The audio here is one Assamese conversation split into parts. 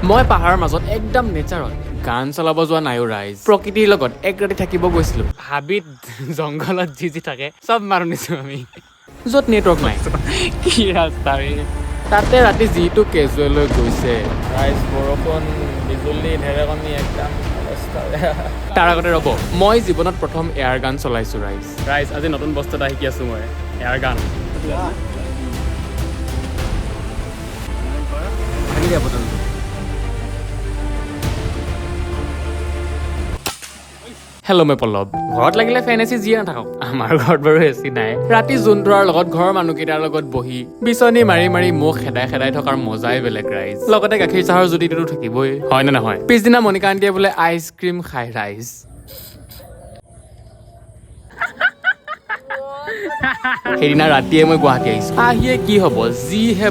মই পাহাৰৰ মাজত একদম নেচাৰত গান চলাব যোৱা নাইও ৰাইজ। প্ৰকৃতিৰ লগত এক ৰাতি থাকিব গৈছিলো। হাবিত জংঘলত যি থাকে চব মাৰো নিছো আমি। য'ত নেটৱৰ্ক নাই। কি ৰাস্তা তাতে ৰাতি যিটো কেজুৱেল হৈ গৈছে ৰাইজ, বৰষুণ, বিজুলী, ঢেৰেকণি একদম অৱস্থা বেয়া। তাৰ আগতে ৰ'ব, মই জীৱনত প্ৰথম এয়াৰ গান চলাইছো ৰাইজ। আজি নতুন বস্তু এটা শিকি আছো মই, এয়াৰ গান। হেল্ল' মই পল্লৱ। ঘৰত লাগিলে ফেন এচি যিয়ে নাথাকক, আমাৰ ঘৰত বাৰু এচি নাই। ৰাতি জোন তৰাৰ লগত ঘৰৰ মানুহকেইটাৰ লগত বহি বিচনী মাৰি মাৰি মুখ খেদাই থকাৰ মজাই বেলেগ ৰাইজ। লগতে গাখীৰ চাহৰ জুতিটোতো থাকিবই, হয় নে নহয়? পিছদিনা মণিকা আন্টিয়ে বোলে আইচক্ৰীম খাই ৰাইজ। সেইদিনা ৰাতিয়ে মই গুৱাহাটী আহিছো। আহিয়ে কি হব, যিহে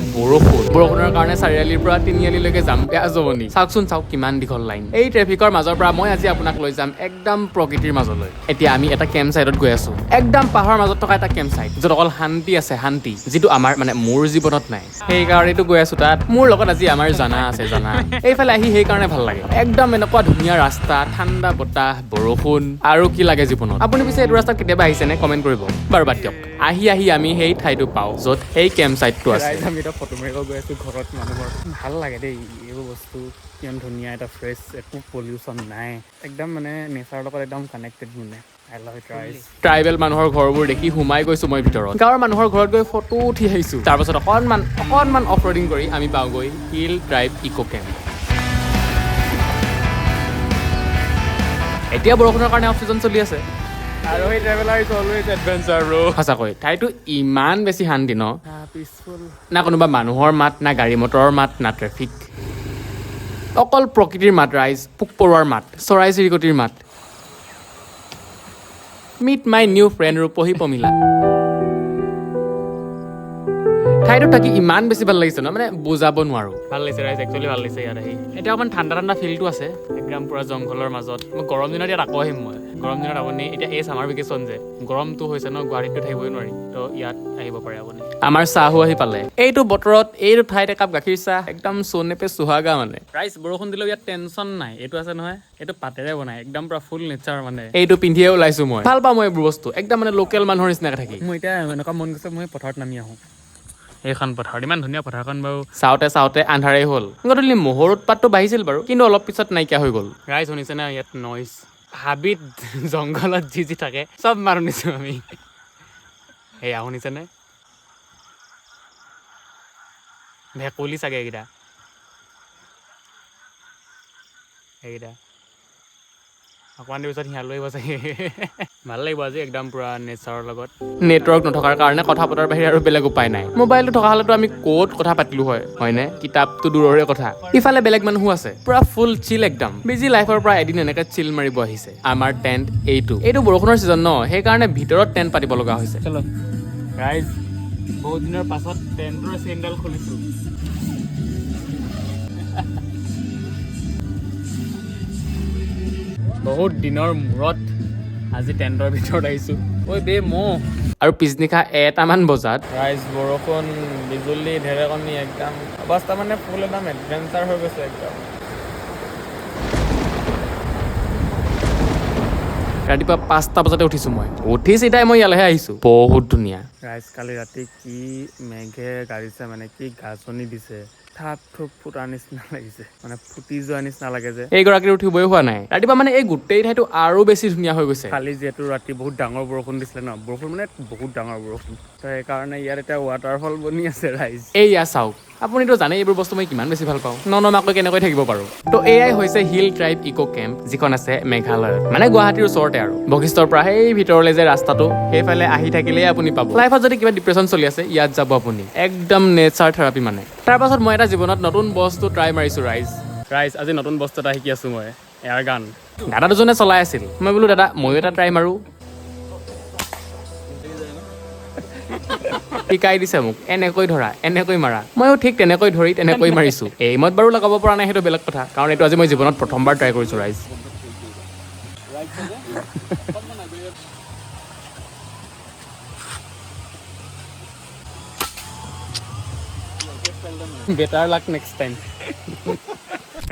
বৰষুণৰ কাৰণে চাৰিআলিৰ পৰা তিনিআলিলৈকে যাম বেয়া জমনি। চাওকচোন চাওক কিমান দীঘল লাইন। এই ট্ৰেফিকৰ মাজৰ পৰা মই আজি আপোনাক লৈ যাম একদম প্ৰকৃতিৰ মাজলৈ। এতিয়া আমি এটা কেম্প চাইটত গৈ আছো, একদম পাহাৰৰ মাজত থকা এটা কেম্প চাইট, য'ত অকল শান্তি আছে, শান্তি, যিটো আমাৰ মোৰ জীৱনত নাই। সেইকাৰণেতো গৈ আছো তাত। মোৰ লগত আজি আমাৰ জানা আছে, জানা। এইফালে আহি সেইকাৰণে ভাল লাগে, একদম এনেকুৱা ধুনীয়া ৰাস্তা, ঠাণ্ডা বতাহ, বৰষুণ, আৰু কি লাগে জীৱনত। আপুনি পিছে এইটো ৰাস্তাত কেতিয়াবা আহিছেনে? কমেণ্ট কৰিব। বাৰু বাদ দিয়ক। আহি আমি সেই ঠাইটো পাওঁ য'ত সেই কেম্প চাইটটো আছে। আমি এতিয়া ফটো মাৰিব গৈ আছো ঘৰত মানুহৰ। ভাল লাগে দেই এইবোৰ বস্তু, কিমান ধুনীয়া এটা ফ্ৰেছ, একো পলিউশ্যন নাই, একদম নেচাৰৰ লগত একদম কানেক্টেড আই লাভ ইট ৰাইজ। ট্ৰাইবেল মানুহৰ ঘৰবোৰ দেখি সোমাই গৈছো মই ভিতৰত। গাঁৱৰ মানুহৰ ঘৰত গৈ ফটো উঠি আহিছো। তাৰপাছত অকণমান অফ ৰ'ডিং কৰি আমি পাওঁগৈ হিল ট্ৰাইব ইক' কেম্প। এতিয়া বৰষুণৰ কাৰণে অফ চিজন চলি আছে। আৰু সেই ট্ৰেভেলাৰ ইজ অলৱেজ এডভেঞ্চাৰ ব্ৰ। সঁচাকৈ ঠাইটো ইমান বেছি শান্তি ন, পিচফুল, না কোনোবা মানুহৰ মাত, না গাড়ী মটৰৰ মাত, না ট্ৰেফিক, অকল প্ৰকৃতিৰ মাত ৰাইজ, পোক পৰুৱাৰ মাত, চৰাই চিৰিকটিৰ মাত। মিট মাই নিউ ফ্ৰেণ্ড ৰূপহী পমিলা। ঠাইটোত থাকি ইমান বেছি ভাল লাগিছে ন, বুজাব নোৱাৰো। ভাল লাগিছে ৰাইজ, একচুৱেলি ভাল লাগিছে ইয়াত আহি। এতিয়া অকণমান ঠাণ্ডা ফিলটো আছে, একদম পুৰা জংঘলৰ মাজত। মই গৰম দিনত ইয়াত আকৌ আহিম। গৰম দিনত আপুনি এতিয়া এই ছামাৰ ভেকেশ্যন যে গৰমটো হৈছে ন, গুৱাহাটীতটো থাকিবই নোৱাৰি, তো ইয়াত আহিব পাৰে আপুনি। আমাৰ চাহো আহি পালে। এইটো বতৰত এইটো ঠাইত একাপ গাখীৰ চাহ একদম সোনেপে সুহাগা ৰাইজ। বৰষুণ দিলেও ইয়াত টেনচন নাই। এইটো আছে নহয়, এইটো পাতেৰে বনাই, একদম পুৰা ফুল নেচাৰ এইটো পিন্ধিয়ে ওলাইছো মই। ভাল পাওঁ মই এইবোৰ বস্তু, একদম লোকেল মানুহৰ নিচিনাকে থাকি। মই এতিয়া এনেকুৱা মন গৈছে মই পথাৰত নামি আহোঁ। এইখন পথাৰত, ইমান ধুনীয়া পথাৰখন বাৰু। চাওঁতে আন্ধাৰেই হ'ল। গধূলি মহৰ উৎপাতটো বাঢ়িছিল বাৰু, কিন্তু অলপ পিছত নাইকিয়া হৈ গ'ল। ৰাইজ শুনিছে না ইয়াত নইজ? হাবিত জংঘলত যি থাকে চব মাৰো নিছো আমি। সেয়া শুনিছেনে? ভেকুলী চাগে এইকেইটা। অকণমান দেৰি পিছত সিহঁতলৈ আহিব চাগে। ভাল লাগিব আজি একদম পুৰা নেচাৰৰ লগত। নেটৱৰ্ক নথকাৰ কাৰণে কথা পতাৰ বাহিৰে আৰু বেলেগ উপায় নাই। মোবাইলটো থকা হ'লেতো আমি ক'ত কথা পাতিলো হয়নে? কিতাপটো দূৰৰে কথা। ইফালে বেলেগ মানুহো আছে, পুৰা ফুল চিল একদম। বিজি লাইফৰ পৰা এদিন এনেকে চিল মাৰিব আহিছে। আমাৰ টেণ্ট এইটো বৰষুণৰ ছিজন ন, সেইকাৰণে ভিতৰত টেণ্ট পাতিব লগা হৈছে। ৰাইজ, বহুত দিনৰ পাছত টেণ্টৰ চেইনডাল খুলিছো। বহুত দিনৰ মূৰত আজি টেণ্টৰ ভিতৰত আহিছো। ঐ বে মহ। আৰু পিছনিশা 1টামান বজাত ৰাইজ, বৰষুণ, বিজুলী, ঢেৰেকণি, একদম অৱস্থা ফুল একদম এডভেঞ্চাৰ হৈ গৈছে একদম। ৰাতিপুৱা 5টা বজাতে উঠিছো মই। উঠি চিধাই মই ইয়ালৈহে আহিছো। বহুত ধুনীয়া ৰাইজ। কালি ৰাতি কি মেঘে গাড়িছে, কি গাজনি দিছে। থাপ থুপ ফুটাৰ নিচিনা লাগিছে, ফুটি যোৱা নিচিনা লাগে যে। এইগৰাকীৰ উঠিবই হোৱা নাই। ৰাতিপুৱা এই গোটেই ঠাইটো আৰু বেছি ধুনীয়া হৈ গৈছে। কালি যিহেতু ৰাতি বহুত ডাঙৰ বৰষুণ দিছিলে ন, বৰষুণ বহুত ডাঙৰ বৰষুণ, তো সেইকাৰণে ইয়াত এতিয়া ৱাটাৰফল বনি আছে ৰাইজ। এইয়া চাওক, আপুনিতো জানেই এইবোৰ বস্তু মই কিমান বেছি ভাল পাওঁ। ননমাকৈ কেনেকৈ থাকিব পাৰো। তো এয়াই হৈছে হিল ট্ৰাইব ইক' কেম্প, যিখন আছে মেঘালয়ত, গুৱাহাটীৰ ওচৰতে আৰু। বশিষ্ঠৰ পৰা সেই ভিতৰলৈ যে ৰাস্তাটো, সেইফালে আহি থাকিলেই আপুনি পাব। লাইফত যদি কিবা ডিপ্ৰেশ্যন চলি আছে, ইয়াত যাব আপুনি। একদম নেচাৰ থেৰাপি তাৰ পাছত মই এটা জীৱনত নতুন বস্তু ট্ৰাই মাৰিছো ৰাইজ। আজি নতুন বস্তু এটা শিকি আছো মই, এয়াৰ গান। দাদা দুজনে চলাই আছিল, মই বোলো দাদা ময়ো এটা ট্ৰাই মাৰো। শিকাই দিছে মোক, এনেকৈ ধৰা, এনেকৈ মাৰা। ময়ো ঠিক তেনেকৈ ধৰি তেনেকৈ মাৰিছো। এইমত বাৰু লগাব পৰা নাই, সেইটো বেলেগ কথা, কাৰণ এইটো আজি মই জীৱনত প্ৰথমবাৰ ট্ৰাই কৰিছো ৰাইজ। Better luck next time.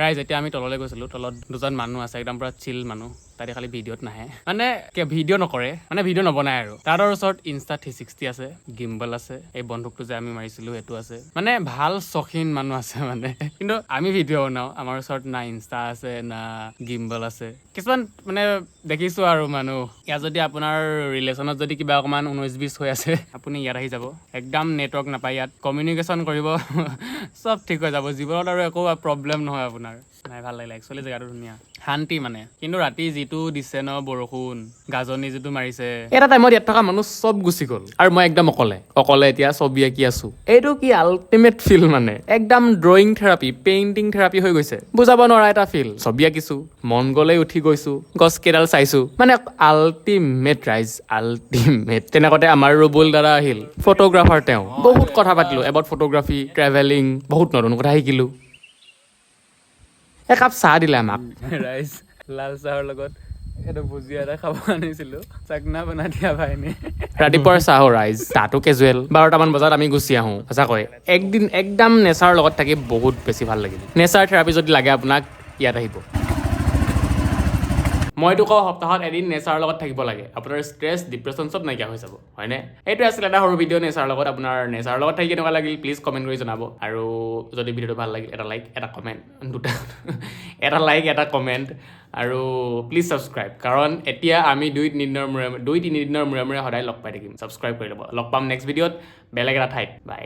ৰাইজ এতিয়া আমি তললৈ গৈছিলোঁ তলত দুজন মানুহ আছে একদম পুৰা চিল মানুহ তাতে খালি ভিডিঅ'ত নাহে মানে ভিডিঅ' নকৰে মানে ভিডিঅ' নবনায় আৰু তাহাঁতৰ ওচৰত ইনষ্টা 360 আছে গিম্বল আছে এই বন্দুকটো যে আমি মাৰিছিলোঁ সেইটো আছে মানে ভাল চখিন মানুহ আছে মানে কিন্তু আমি ভিডিঅ' বনাওঁ আমাৰ ওচৰত না ইনষ্টা আছে না গিম্বল আছে কিছুমান মানে দেখিছোঁ আৰু মানুহ ইয়াত যদি আপোনাৰ ৰিলেশ্যনত যদি কিবা অকণমান 19-20 হৈ আছে আপুনি ইয়াত আহি যাব একদম নেটৱৰ্ক নাপায় ইয়াত কমিউনিকেশ্যন কৰিব চব ঠিক হৈ যাব জীৱনত আৰু একো প্ৰব্লেম নহয় আপোনাৰ নাই ভাল লাগিলে একচুৱেলি জেগাটো ধুনীয়া শান্তি মানে কিন্তু ৰাতি যিটো দিছে ন বৰষুণ গাজনি যিটো মাৰিছে এটা টাইমত ইয়াত থকা মানুহ চব গুচি গ'ল আৰু মই একদম অকলে এতিয়া ছবি আঁকি আছো এইটো কি আল্টিমেট ফিল মানে একদম ড্ৰয়িং থেৰাপি পেইণ্টিং থেৰাপি হৈ গৈছে বুজাব নোৱাৰা এটা ফিল ছবি আঁকিছো মন গ'লেই উঠি গৈছো গছ কেইডাল চাইছো মানে আল্টিমেট ৰাইজ আল্টিমেট তেনেকুৱাতে আমাৰ ৰুবুল দাদা আহিল ফটোগ্ৰাফাৰ তেওঁ বহুত কথা পাতিলো এবাউট ফটোগ্ৰাফী ট্ৰেভেলিং বহুত নতুন কথা শিকিলো একাপ চাহ দিলে আমাক ৰাইজ লাল চাহৰ লগত এইটো ভুজিয়া এটা খাব আনিছিলোঁ চাকনা বনাই দিয়া ভাইনি ৰাতিপুৱাৰ চাহ ৰাইজ তাতো কেজুৱেল 12টামান বজাত আমি গুচি আহোঁ সঁচাকৈ একদিন একদম নেচাৰৰ লগত থাকি বহুত বেছি ভাল লাগিল নেচাৰ থেৰাপি যদি লাগে আপোনাক ইয়াত আহিব মইতো কওঁ সপ্তাহত এদিন নেচাৰৰ লগত থাকিব লাগে আপোনাৰ ষ্ট্ৰেছ ডিপ্ৰেশ্যন চব নাইকিয়া হৈ যাব হয়নে এইটো আছিলে এটা সৰু ভিডিঅ' নেচাৰৰ লগত আপোনাৰ নেচাৰৰ লগত থাকি কেনেকুৱা লাগিল প্লিজ কমেণ্ট কৰি জনাব আৰু যদি ভিডিঅ'টো ভাল লাগিল এটা লাইক এটা কমেণ্ট দুটা এটা লাইক এটা কমেণ্ট আৰু প্লিজ ছাবস্ক্ৰাইব কাৰণ এতিয়া আমি 2-3 দিনৰ মূৰে মূৰে সদায় লগ পাই থাকিম ছাবস্ক্ৰাইব কৰি ল'ব লগ পাম নেক্সট ভিডিঅ'ত বেলেগ এটা ঠাইত বাই